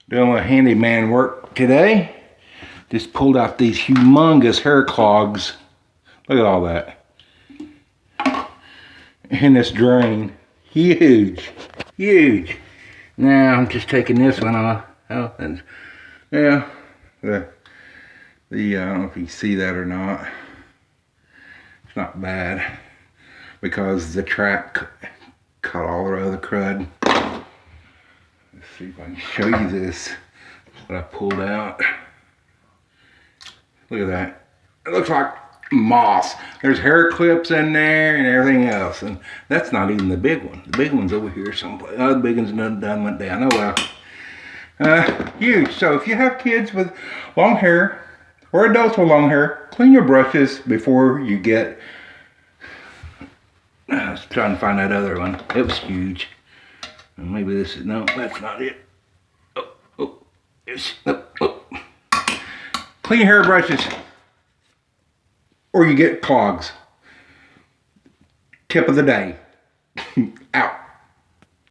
Doing my handyman work today. Just pulled out these humongous hair clogs. Look at all that. And this drain. Huge. Huge. Now I'm just taking this one off. Oh, and yeah. I don't know if you see that or not. It's not bad. Because the track caught all the other crud. Let's see if I can show you this. What I pulled out. Look at that. It looks like moss. There's hair clips in there and everything else. And that's not even the big one. The big one's over here someplace. Oh, the big one's done went down. Oh well. Huge. So if you have kids with long hair or adults with long hair, clean your brushes before you get. I was trying to find that other one. It was huge. Maybe this is, no, that's not it. Clean hair brushes or you get clogs. Tip of the day. Out.